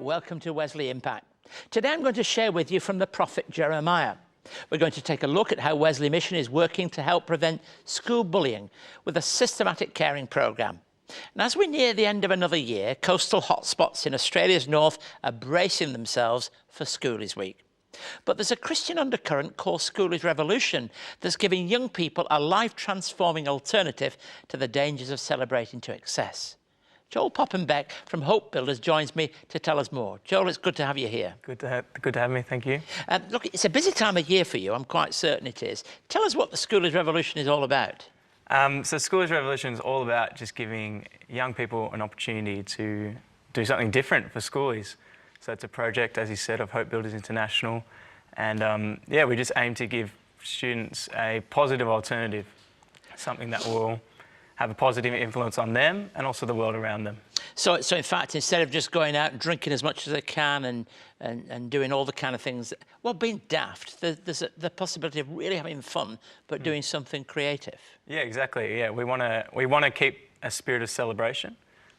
Welcome to Wesley Impact. Today I'm going to share with you from the prophet Jeremiah. We're going to take a look at how Wesley Mission is working to help prevent school bullying with a systematic caring programme. And as we near the end of another year, coastal hotspots in Australia's north are bracing themselves for Schoolies Week. But there's a Christian undercurrent called Schoolies Revolution that's giving young people a life-transforming alternative to the dangers of celebrating to excess. Joel Poppenbeck from Hope Builders joins me to tell us more. Joel, it's good to have you here. Good to have me, thank you. Look, it's a busy time of year for you, I'm quite certain it is. Tell us what the Schoolies Revolution is all about. So Schoolies Revolution is all about just giving young people an opportunity to do something different for schoolies. So it's a project, as you said, of Hope Builders International. And yeah, we just aim to give students a positive alternative, something that will have a positive influence on them and also the world around them. So in fact, instead of just going out and drinking as much as they can and doing all the kind of things, well, being daft, there's the possibility of really having fun, but doing something creative. Yeah, exactly. Yeah, we want to keep a spirit of celebration.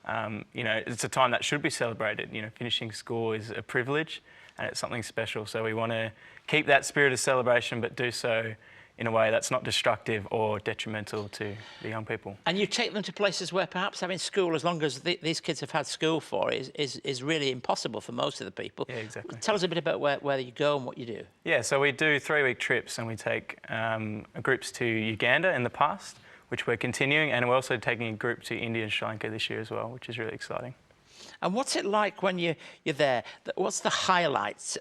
You know, it's a time that should be celebrated. You know, finishing school is a privilege and it's something special. So we want to keep that spirit of celebration, but do so in a way that's not destructive or detrimental to the young people. And you take them to places where perhaps having school, as long as these kids have had school for, is really impossible for most of the people. Yeah, exactly. Tell us a bit about where you go and what you do. Yeah, so we do 3-week trips and we take groups to Uganda in the past, which we're continuing, and we're also taking a group to India and Sri Lanka this year as well, which is really exciting. And what's it like when you're there? What's the highlights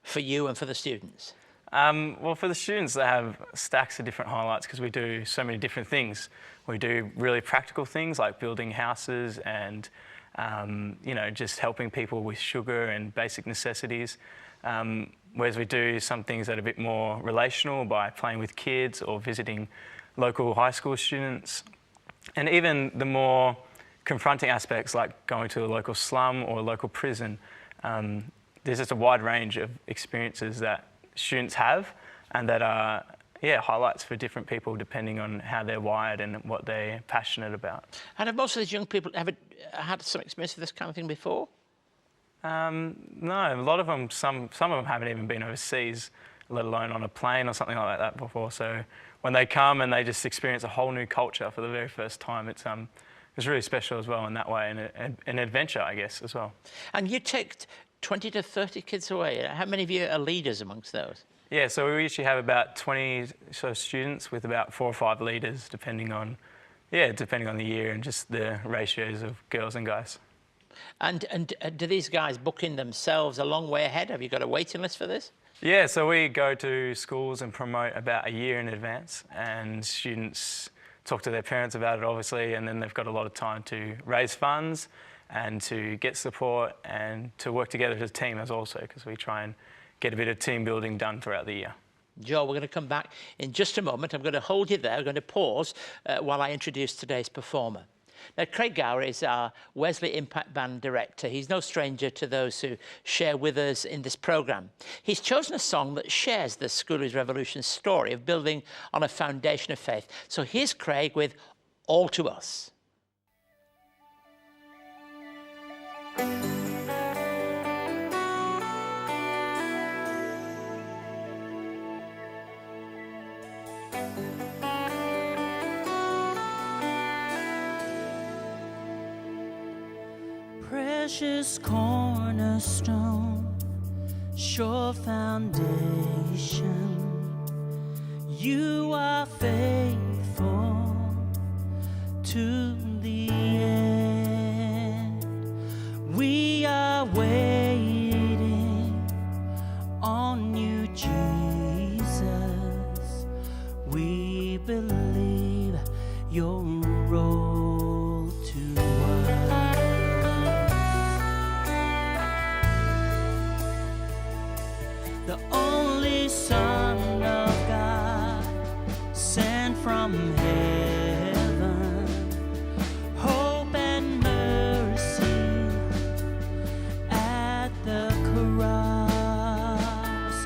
for you and for the students? Well, for the students, they have stacks of different highlights because we do so many different things. We do really practical things like building houses and, you know, just helping people with sugar and basic necessities. Whereas we do some things that are a bit more relational by playing with kids or visiting local high school students. And even the more confronting aspects like going to a local slum or a local prison. There's just a wide range of experiences that students have and that are highlights for different people depending on how they're wired and what they're passionate about. And have most of these young people ever had some experience of this kind of thing before? No, a lot of them, some of them haven't even been overseas, let alone on a plane or something like that before. So when they come and they just experience a whole new culture for the very first time, it's really special as well in that way, and an adventure, I guess, as well. And you take 20 to 30 kids away. How many of you are leaders amongst those? Yeah, so we usually have about 20 students with about 4 or 5 leaders, depending on the year and just the ratios of girls and guys. And do these guys book in themselves a long way ahead? Have you got a waiting list for this? Yeah, so we go to schools and promote about a year in advance, and students talk to their parents about it, obviously, and then they've got a lot of time to raise funds and to get support and to work together as a team as also, because we try and get a bit of team building done throughout the year. Joe, we're going to come back in just a moment. I'm going to hold you there. I'm going to pause while I introduce today's performer. Now, Craig Gower is our Wesley Impact Band director. He's no stranger to those who share with us in this programme. He's chosen a song that shares the Schoolies Revolution story of building on a foundation of faith. So here's Craig with All to Us. Precious cornerstone, sure foundation, you are faithful to the end. We are waiting on you, Jesus. We believe your role to us. The only Son of God, sent from heaven, hope and mercy at the cross.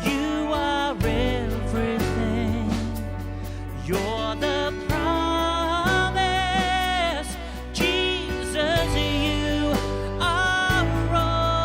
You are everything, you're the promise, Jesus, you are all.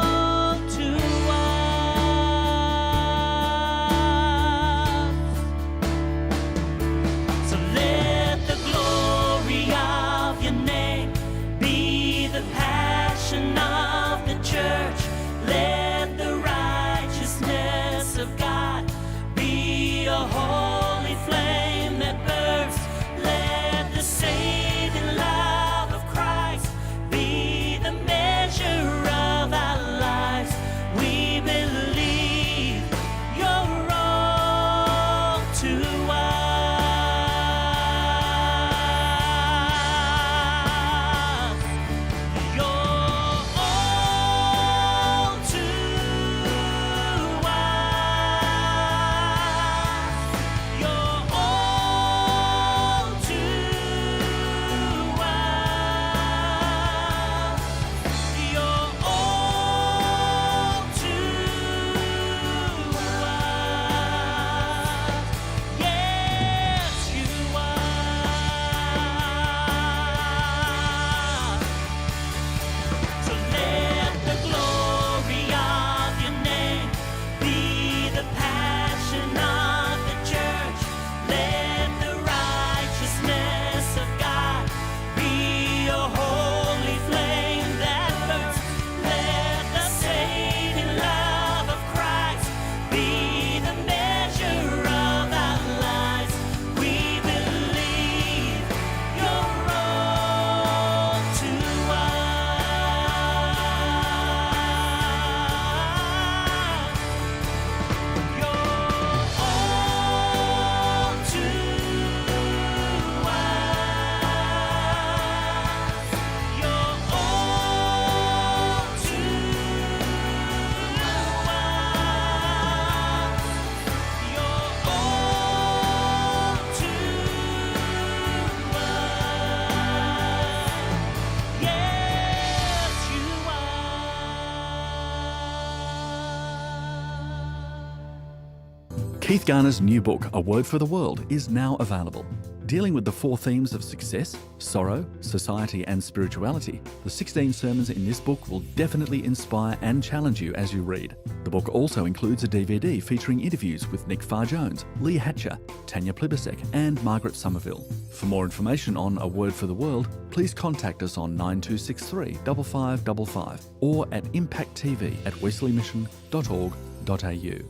Keith Garner's new book, A Word for the World, is now available. Dealing with the 4 themes of success, sorrow, society and spirituality, the 16 sermons in this book will definitely inspire and challenge you as you read. The book also includes a DVD featuring interviews with Nick Farr-Jones, Lee Hatcher, Tanya Plibersek and Margaret Somerville. For more information on A Word for the World, please contact us on 9263 5555 or at impacttv@wesleymission.org.au.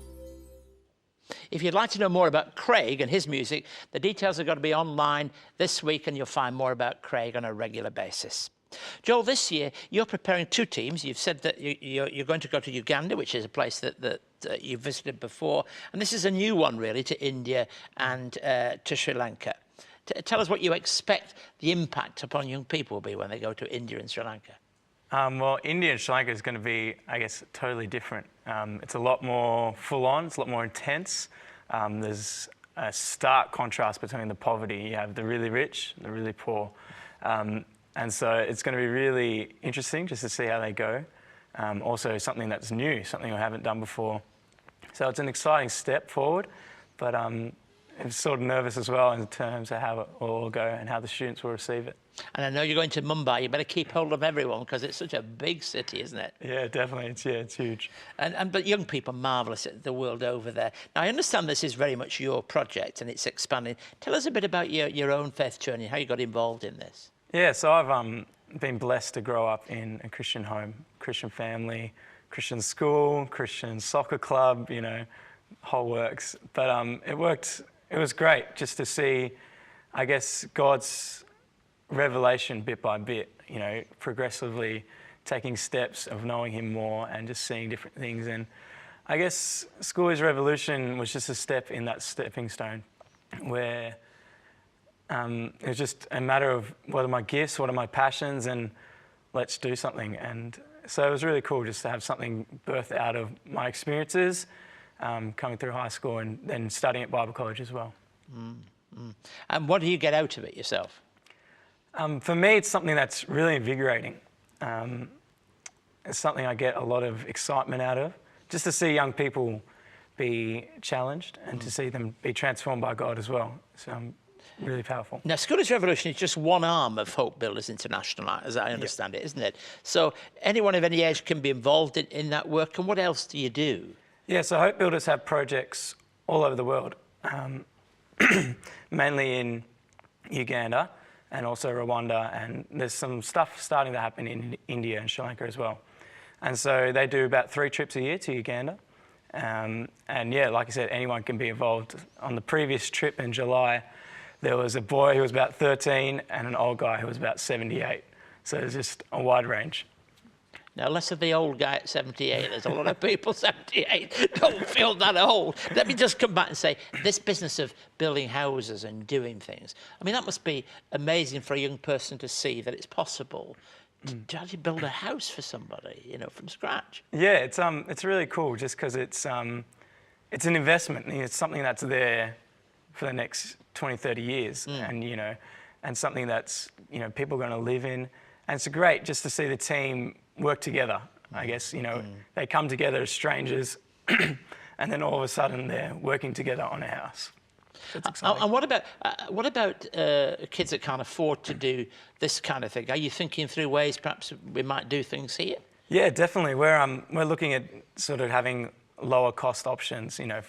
If you'd like to know more about Craig and his music, the details are going to be online this week and you'll find more about Craig on a regular basis. Joel, this year you're preparing 2 teams. You've said that you're going to go to Uganda, which is a place that you've visited before, and this is a new one really, to India and to Sri Lanka. Tell us what you expect the impact upon young people will be when they go to India and Sri Lanka. Well, India and Sri Lanka is going to be, I guess, totally different. It's a lot more full-on, it's a lot more intense. There's a stark contrast between the poverty. You have the really rich and the really poor. And so it's going to be really interesting just to see how they go. Also something that's new, something I haven't done before. So it's an exciting step forward, but I'm sort of nervous as well in terms of how it will all go and how the students will receive it. And I know you're going to Mumbai. You better keep hold of everyone because it's such a big city, isn't it? Yeah, definitely. It's huge. But young people are marvellous the world over there. Now, I understand this is very much your project and it's expanding. Tell us a bit about your own faith journey, how you got involved in this. Yeah, so I've been blessed to grow up in a Christian home, Christian family, Christian school, Christian soccer club, you know, whole works. But it was great just to see, I guess, God's revelation bit by bit, you know, progressively taking steps of knowing him more and just seeing different things. And I guess Schoolies Revolution was just a step in that stepping stone where it was just a matter of what are my gifts, what are my passions, and let's do something. And so it was really cool just to have something birthed out of my experiences coming through high school and then studying at Bible college as well. And what do you get out of it yourself? For me, it's something that's really invigorating. It's something I get a lot of excitement out of, just to see young people be challenged and to see them be transformed by God as well. So really powerful. Now, Schoolies Revolution is just one arm of Hope Builders International, as I understand it, isn't it? So anyone of any age can be involved in that work. And what else do you do? Yeah, so Hope Builders have projects all over the world, mainly in Uganda and also Rwanda, and there's some stuff starting to happen in India and Sri Lanka as well. And so they do about 3 trips a year to Uganda. And yeah, like I said, anyone can be involved. On the previous trip in July, there was a boy who was about 13 and an old guy who was about 78. So there's just a wide range. Now, less of the old guy at 78. There's a lot of people 78 don't feel that old. Let me just come back and say, this business of building houses and doing things, I mean, that must be amazing for a young person to see that it's possible to actually build a house for somebody, you know, from scratch. Yeah, it's really cool just because it's an investment. It's something that's there for the next 20, 30 years and, you know, and something that's, you know, people are going to live in. And it's great just to see the team work together. I guess, you know, they come together as strangers and then all of a sudden they're working together on a house. And what about kids that can't afford to do this kind of thing? Are you thinking through ways perhaps we might do things here? Yeah, definitely. We're looking at sort of having lower cost options, you know,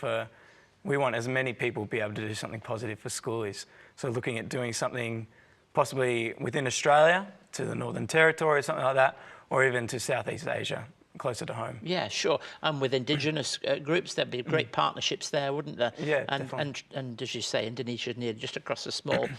we want as many people be able to do something positive for Schoolies. So looking at doing something possibly within Australia, to the Northern Territory, something like that, or even to Southeast Asia, closer to home. Yeah, sure. And with Indigenous groups, there'd be great partnerships there, wouldn't there? Yeah, definitely. And as you say, Indonesia's near just across a small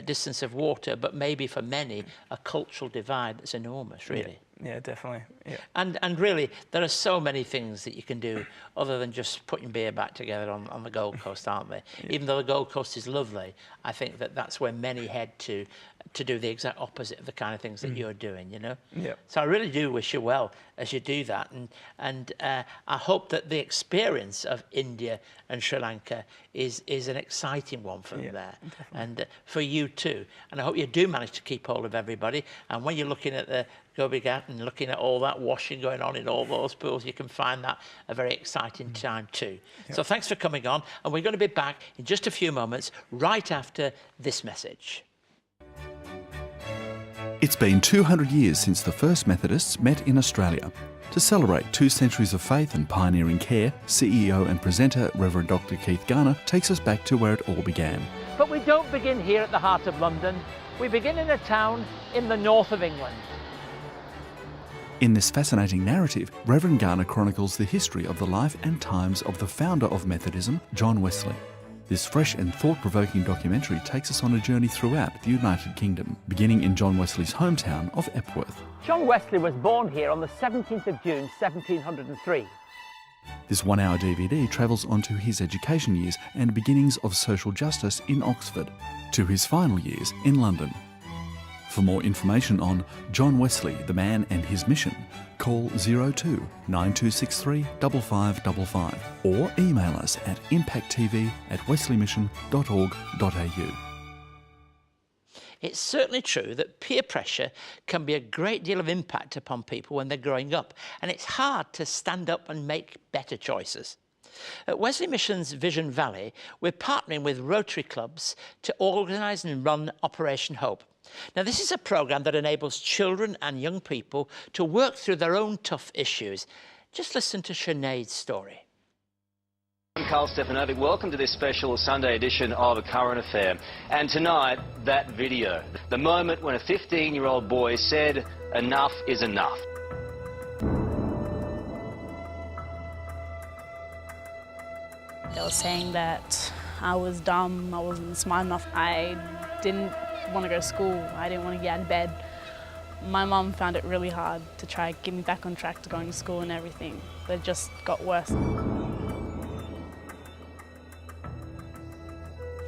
distance of water, but maybe for many, a cultural divide that's enormous, really. Yeah, definitely. Yeah. And really, there are so many things that you can do other than just putting beer back together on the Gold Coast, aren't they? Yeah. Even though the Gold Coast is lovely, I think that's where many head to do the exact opposite of the kind of things that you're doing, you know? Yeah. So I really do wish you well as you do that. And I hope that the experience of India and Sri Lanka is an exciting one for them there. Definitely. And for you too. And I hope you do manage to keep hold of everybody. And when you're looking at the Go Big and looking at all that washing going on in all those pools, you can find that a very exciting time too. Yep. So thanks for coming on, and we're going to be back in just a few moments, right after this message. It's been 200 years since the first Methodists met in Australia. To celebrate 2 centuries of faith and pioneering care, CEO and presenter Reverend Dr. Keith Garner takes us back to where it all began. But we don't begin here at the heart of London. We begin in a town in the north of England. In this fascinating narrative, Reverend Garner chronicles the history of the life and times of the founder of Methodism, John Wesley. This fresh and thought-provoking documentary takes us on a journey throughout the United Kingdom, beginning in John Wesley's hometown of Epworth. John Wesley was born here on the 17th of June, 1703. This 1-hour DVD travels onto his education years and beginnings of social justice in Oxford, to his final years in London. For more information on John Wesley, the man and his mission, call 02 9263 5555 or email us at impacttv@wesleymission.org.au. It's certainly true that peer pressure can be a great deal of impact upon people when they're growing up, and it's hard to stand up and make better choices. At Wesley Mission's Vision Valley, we're partnering with Rotary clubs to organise and run Operation Hope. Now, this is a programme that enables children and young people to work through their own tough issues. Just listen to Sinead's story. I'm Carl Stefanovic. Welcome to this special Sunday edition of A Current Affair. And tonight, that video. The moment when a 15-year-old boy said, "Enough is enough." They were saying that I was dumb, I wasn't smart enough. I didn't want to go to school, I didn't want to get out of bed. My mum found it really hard to try get me back on track to going to school and everything, but it just got worse.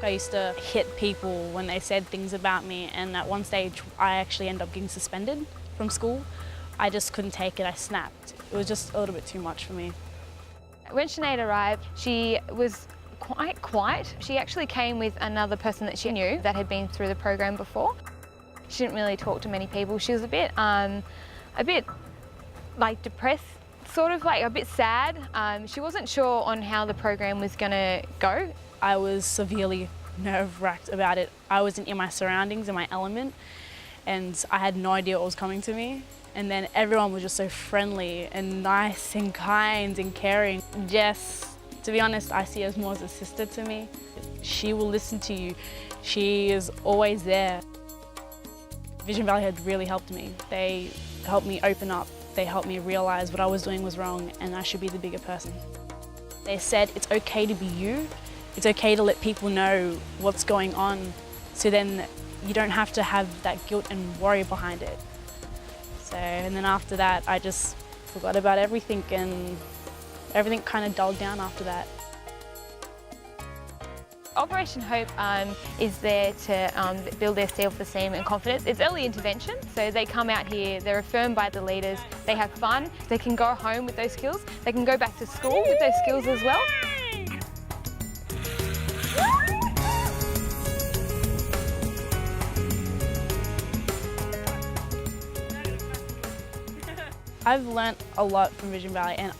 I used to hit people when they said things about me, and at one stage I actually ended up getting suspended from school. I just couldn't take it, I snapped. It was just a little bit too much for me. When Sinead arrived, she was quite quiet. She actually came with another person that she knew that had been through the program before. She didn't really talk to many people. She was a bit like depressed, sort of like a bit sad. She wasn't sure on how the program was going to go. I was severely nerve-wracked about it. I wasn't in my surroundings, in my element, and I had no idea what was coming to me. And then everyone was just so friendly and nice and kind and caring. Jess, to be honest, I see her more as a sister to me. She will listen to you. She is always there. Vision Valley had really helped me. They helped me open up. They helped me realise what I was doing was wrong and I should be the bigger person. They said it's okay to be you. It's okay to let people know what's going on, so then you don't have to have that guilt and worry behind it. So, and then after that, I just forgot about everything, and everything kind of dulled down after that. Operation Hope is there to build their self-esteem and confidence. It's early intervention, so they come out here, they're affirmed by the leaders, they have fun, they can go home with those skills, they can go back to school with those skills as well. I've learnt a lot from Vision Valley, and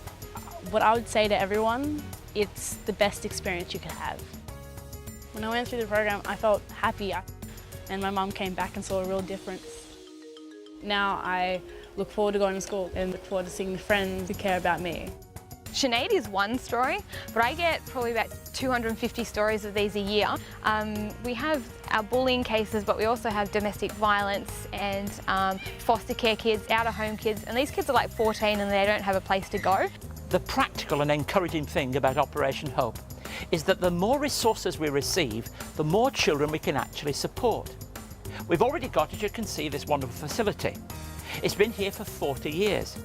what I would say to everyone, it's the best experience you could have. When I went through the program, I felt happy, and my mum came back and saw a real difference. Now I look forward to going to school and look forward to seeing the friends who care about me. Sinead is one story, but I get probably about 250 stories of these a year. We have our bullying cases, but we also have domestic violence and foster care kids, out-of-home kids, and these kids are like 14 and they don't have a place to go. The practical and encouraging thing about Operation Hope is that the more resources we receive, the more children we can actually support. We've already got, as you can see, this wonderful facility. It's been here for 40 years.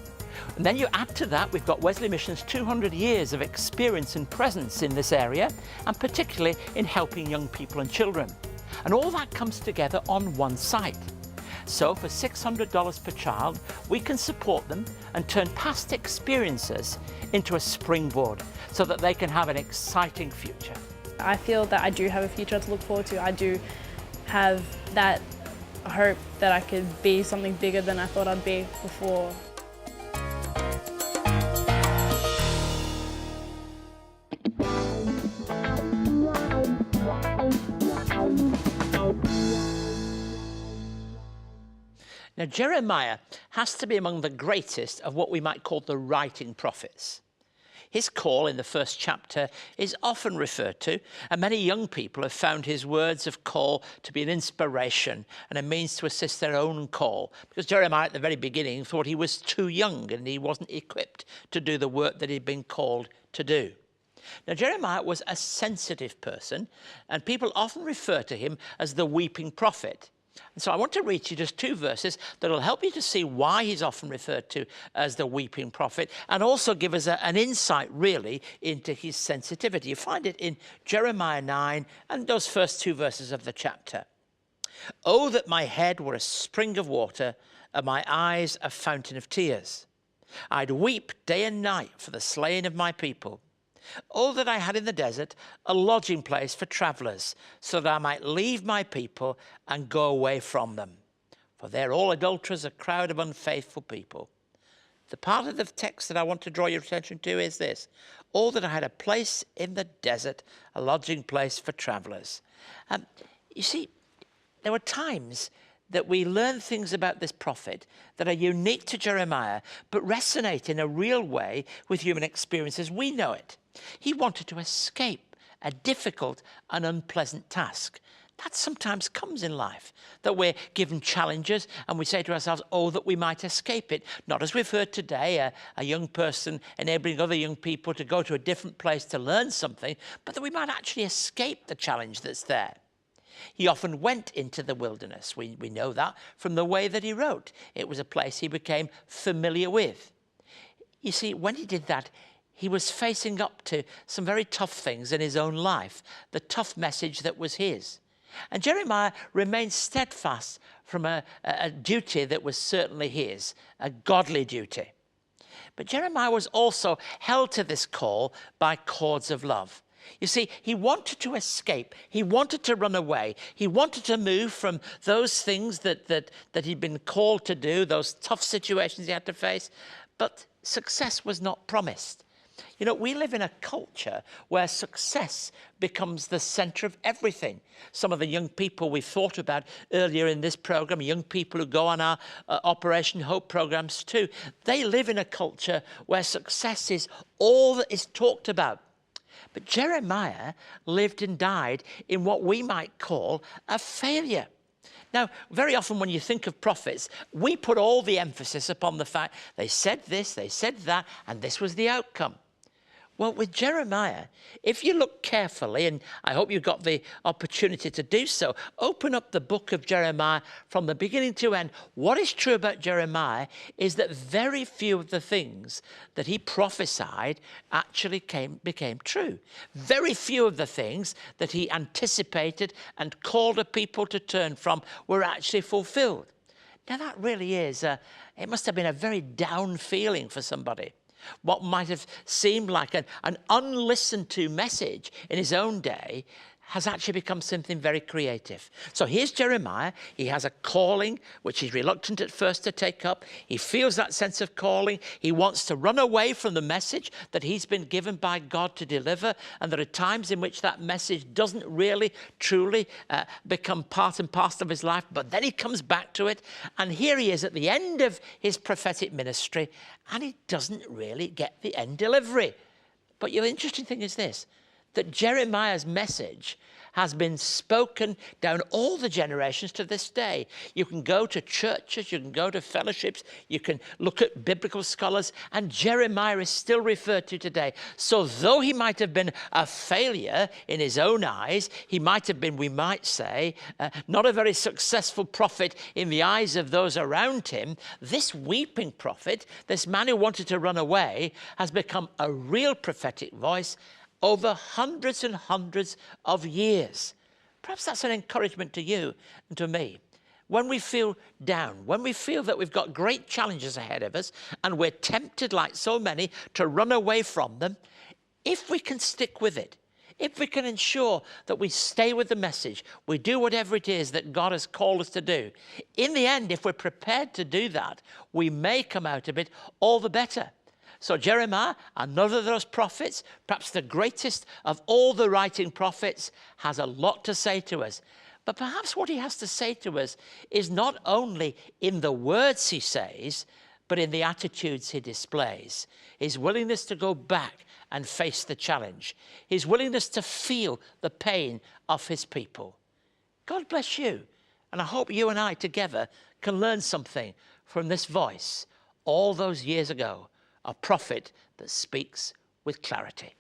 And then you add to that, we've got Wesley Mission's 200 years of experience and presence in this area, and particularly in helping young people and children. And all that comes together on one site. So for $600 per child, we can support them and turn past experiences into a springboard so that they can have an exciting future. I feel that I do have a future to look forward to. I do have that I hope that I could be something bigger than I thought I'd be before. Now, Jeremiah has to be among the greatest of what we might call the writing prophets. His call in the first chapter is often referred to, and many young people have found his words of call to be an inspiration and a means to assist their own call, because Jeremiah at the very beginning thought he was too young and he wasn't equipped to do the work that he'd been called to do. Now, Jeremiah was a sensitive person, and people often refer to him as the weeping prophet. And so I want to read to you just 2 verses that will help you to see why he's often referred to as the weeping prophet, and also give us an insight really into his sensitivity. You find it in Jeremiah 9 and those first 2 verses of the chapter. "Oh, that my head were a spring of water and my eyes a fountain of tears. I'd weep day and night for the slain of my people. Oh, that I had in the desert a lodging place for travellers, so that I might leave my people and go away from them. For they're all adulterers, a crowd of unfaithful people." The part of the text that I want to draw your attention to is this: "Oh, that I had a place in the desert, a lodging place for travellers." You see, there were times that we learn things about this prophet that are unique to Jeremiah, but resonate in a real way with human experience as we know it. He wanted to escape a difficult and unpleasant task. That sometimes comes in life, that we're given challenges and we say to ourselves, oh, that we might escape it. Not as we've heard today, a young person enabling other young people to go to a different place to learn something, but that we might actually escape the challenge that's there. He often went into the wilderness. We know that from the way that he wrote. It was a place he became familiar with. You see, when he did that, he was facing up to some very tough things in his own life, the tough message that was his. And Jeremiah remained steadfast from a duty that was certainly his, a godly duty. But Jeremiah was also held to this call by cords of love. You see, he wanted to escape. He wanted to run away. He wanted to move from those things that he'd been called to do, those tough situations he had to face. But success was not promised. You know, we live in a culture where success becomes the center of everything. Some of the young people we've thought about earlier in this program, young people who go on our Operation Hope programs too, they live in a culture where success is all that is talked about. But Jeremiah lived and died in what we might call a failure. Now, very often when you think of prophets, we put all the emphasis upon the fact they said this, they said that, and this was the outcome. Well, with Jeremiah, if you look carefully, and I hope you've got the opportunity to do so, open up the book of Jeremiah from the beginning to end. What is true about Jeremiah is that very few of the things that he prophesied actually became true. Very few of the things that he anticipated and called a people to turn from were actually fulfilled. Now, that really is, it must have been a very down feeling for somebody. What might have seemed like an unlistened to message in his own day has actually become something very creative. So here's Jeremiah. He has a calling, which he's reluctant at first to take up. He feels that sense of calling. He wants to run away from the message that he's been given by God to deliver. And there are times in which that message doesn't really, truly become part and parcel of his life. But then he comes back to it. And here he is at the end of his prophetic ministry. And he doesn't really get the end delivery. But the interesting thing is this, that Jeremiah's message has been spoken down all the generations to this day. You can go to churches, you can go to fellowships, you can look at biblical scholars, and Jeremiah is still referred to today. So though he might have been a failure in his own eyes, he might have been, we might say, not a very successful prophet in the eyes of those around him, this weeping prophet, this man who wanted to run away, has become a real prophetic voice over hundreds and hundreds of years. Perhaps that's an encouragement to you and to me. When we feel down, when we feel that we've got great challenges ahead of us and we're tempted, like so many, to run away from them, if we can stick with it, if we can ensure that we stay with the message, we do whatever it is that God has called us to do, in the end, if we're prepared to do that, we may come out of it all the better. So Jeremiah, another of those prophets, perhaps the greatest of all the writing prophets, has a lot to say to us. But perhaps what he has to say to us is not only in the words he says, but in the attitudes he displays. His willingness to go back and face the challenge. His willingness to feel the pain of his people. God bless you. And I hope you and I together can learn something from this voice all those years ago. A prophet that speaks with clarity.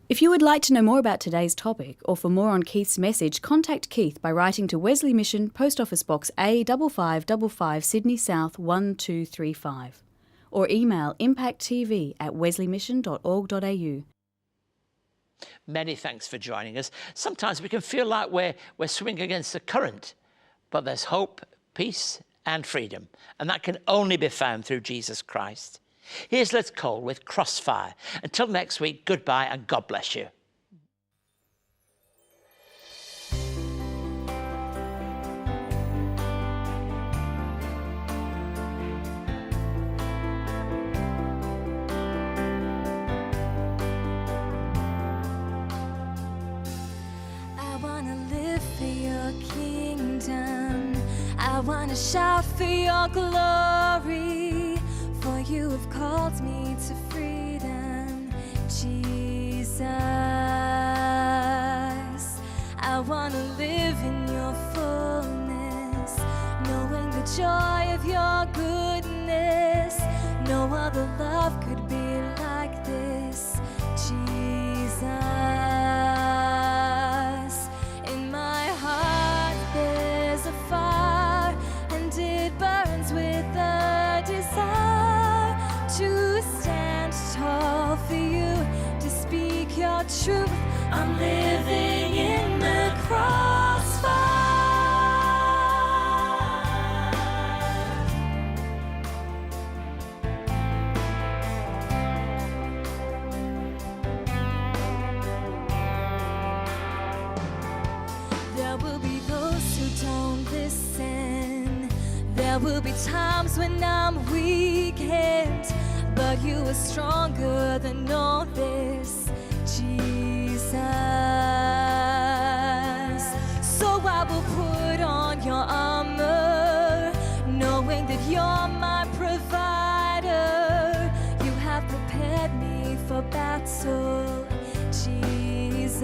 If you would like to know more about today's topic or for more on Keith's message, contact Keith by writing to Wesley Mission, Post Office Box A5555, Sydney South 1235, or email impacttv@wesleymission.org.au. Many thanks for joining us. Sometimes we can feel like we're swimming against the current, but there's hope, peace and freedom, and that can only be found through Jesus Christ. Here's Let's Call with Crossfire. Until next week, goodbye and God bless you. I wanna live for your kingdom. I wanna shout for your glory. For you have called me to freedom, Jesus. I want to live in your fullness, knowing the joy of your goodness. No other love could be like this, Jesus. In my heart there's a fire, and it burns with a desire to stand tall for you, to speak your truth. I'm living in the crossfire. There will be those who don't listen. There will be times when I'm weakened, but you are stronger than all this, Jesus. So I will put on your armor, knowing that you're my provider. You have prepared me for battle, Jesus.